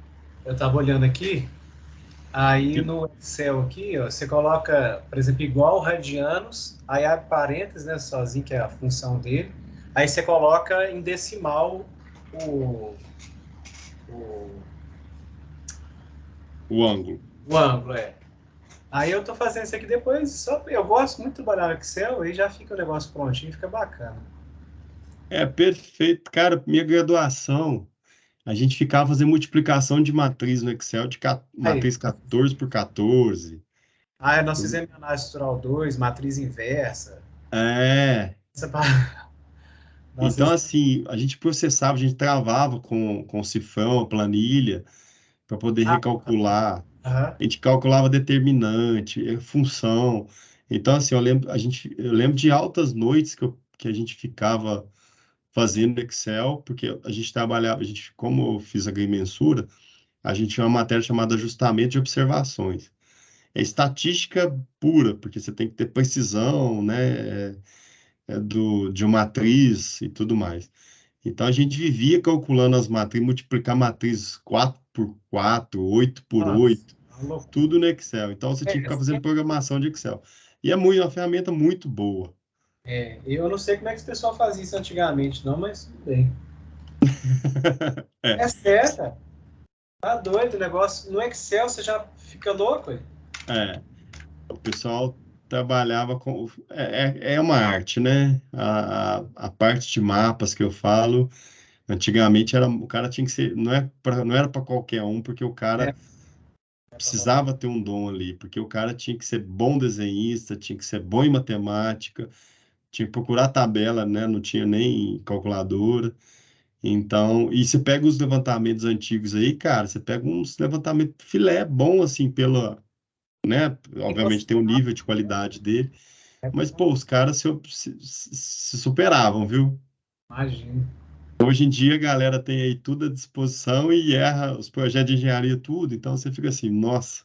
Eu estava olhando aqui, aí no Excel aqui, ó, você coloca, por exemplo, igual radianos, aí abre parênteses, né, sozinho, que é a função dele, aí você coloca em decimal o, o, O ângulo. o ângulo, é. Aí eu tô fazendo isso aqui depois, só, eu gosto muito de trabalhar no Excel, aí já fica o negócio prontinho, fica bacana. Perfeito. Cara, minha graduação, a gente ficava fazendo multiplicação de matriz no Excel, Aí, matriz 14 por 14. nós fizemos análise estrutural 2, matriz inversa, É. essa pa- Nossa, Então, assim, a gente processava, a gente travava com o cifrão, a planilha, para poder recalcular. aham. A gente calculava determinante, função. Então, assim, eu lembro de altas noites que a gente ficava fazendo Excel, porque a gente trabalhava, como eu fiz agrimensura, a gente tinha uma matéria chamada ajustamento de observações. É estatística pura, porque você tem que ter precisão, né, de uma matriz e tudo mais. Então, a gente vivia calculando as matrizes, multiplicar matrizes 4 por 4, 8 por Nossa, 8, é uma loucura. tudo no Excel. Então, você tinha que ficar fazendo programação de Excel. E uma ferramenta muito boa. Eu não sei como é que esse pessoal fazia isso antigamente, não, mas tudo bem. É, É certo, tá doido o negócio. No Excel você já fica louco, ué. é. O pessoal trabalhava com. É uma arte, né? A parte de mapas que eu falo, antigamente o cara tinha que ser. Não era para qualquer um, porque o É, cara precisava ter um dom ali, porque o cara tinha que ser bom desenhista, tinha que ser bom em matemática, tinha que procurar tabela, né? Não tinha nem calculadora. Então, e você pega os levantamentos antigos aí, cara, você pega uns levantamentos filé bom, assim, né? Obviamente tem um nível de qualidade dele, mas, pô, os caras se superavam, viu? imagino. Hoje em dia a galera tem aí tudo à disposição e erra os projetos de engenharia tudo, então você fica assim, nossa,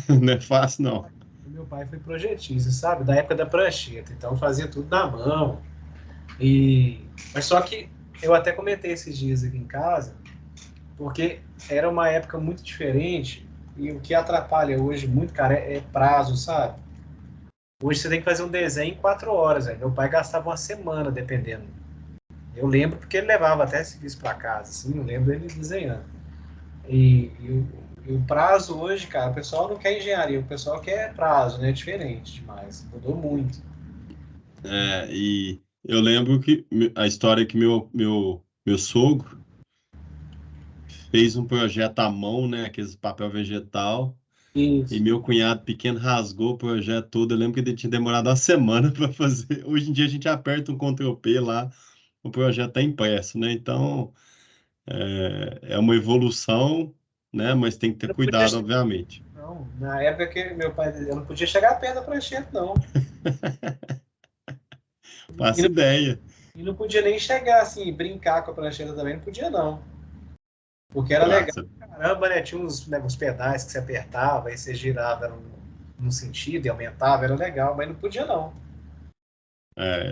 não é fácil não. Meu pai foi projetista, sabe? Da época da prancheta, então fazia tudo na mão. Mas só que eu até comentei esses dias aqui em casa, porque era uma época muito diferente e o que atrapalha hoje muito, cara, é prazo, sabe? Hoje você tem que fazer um desenho em 4 horas, velho. Meu pai gastava uma semana, dependendo. Eu lembro porque ele levava até serviço para casa, assim, eu lembro ele desenhando. E o prazo hoje, cara, o pessoal não quer engenharia, o pessoal quer prazo, né? É diferente demais, mudou muito. E eu lembro que a história que meu sogro fez um projeto à mão, né? Aqueles papel vegetal. E Isso. meu cunhado pequeno rasgou o projeto todo. Eu lembro que ele tinha demorado uma semana para fazer. Hoje em dia a gente aperta um Ctrl+P lá, o projeto está impresso, né? Então, é uma evolução, né? Mas tem que ter Eu não podia, cuidado, obviamente. não, na época que meu pai, eu não podia chegar perto da prancheta, não. E Faço não, ideia. e não podia nem chegar assim, brincar com a prancheta também, não podia não. Porque era legal. Nossa, Caramba, né? Tinha uns pedais que você apertava, aí você girava num sentido e aumentava, era legal, mas não podia não.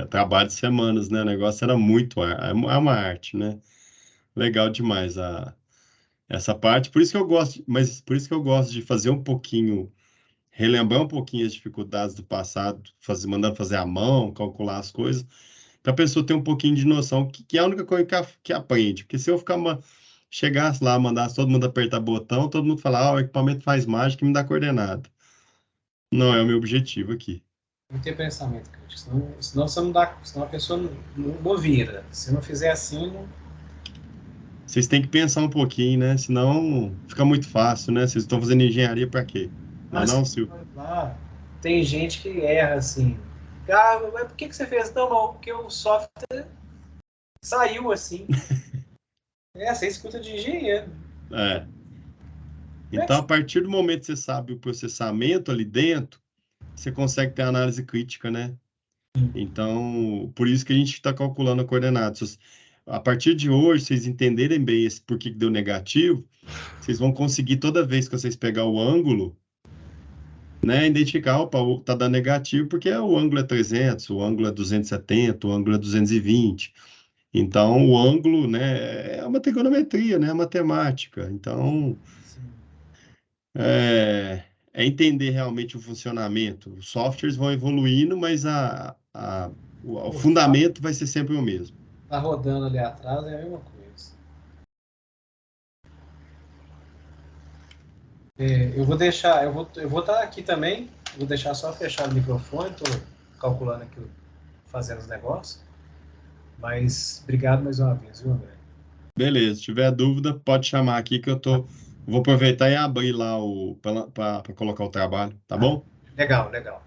trabalho de semanas, né? O negócio era muito, é uma arte, né? Legal demais essa parte. Por isso que eu gosto, mas por isso que eu gosto de fazer um pouquinho, relembrar um pouquinho as dificuldades do passado, mandando fazer à mão, calcular as coisas, para a pessoa ter um pouquinho de noção, que é a única coisa que aprende. Porque se eu chegasse lá, mandasse todo mundo apertar botão, todo mundo falar, o equipamento faz mágica e me dá coordenada. Não é o meu objetivo aqui. Não ter pensamento crítico, senão você não dá, senão a pessoa não vira. Se não fizer assim, não. Vocês têm que pensar um pouquinho, né? Senão fica muito fácil, né? Vocês estão fazendo engenharia para quê? Não é Assim, não, Silvio? lá, tem gente que erra assim. Ah, mas por que você fez? Não, porque o software saiu assim. Você escuta de engenheiro. É. Como é que Então, a partir do momento que você sabe o processamento ali dentro, você consegue ter análise crítica, né? Então, por isso que a gente está calculando a coordenada. A partir de hoje, vocês entenderem bem esse por que deu negativo, vocês vão conseguir, toda vez que vocês pegar o ângulo, né, identificar, opa, tá dando negativo, porque o ângulo é 300, o ângulo é 270, o ângulo é 220. Então, o ângulo, né, é uma trigonometria, né, é matemática. Então, é entender realmente o funcionamento. Os softwares vão evoluindo, mas o o fundamento vai ser sempre o mesmo. tá rodando ali atrás é a mesma coisa. Eu vou deixar, eu vou estar aqui também. Vou deixar só fechar o microfone. Estou calculando aqui, fazendo os negócios. Mas obrigado mais uma vez, viu, André? Beleza, se tiver dúvida, pode chamar aqui que vou aproveitar e abrir lá para colocar o trabalho, tá bom? Legal, legal.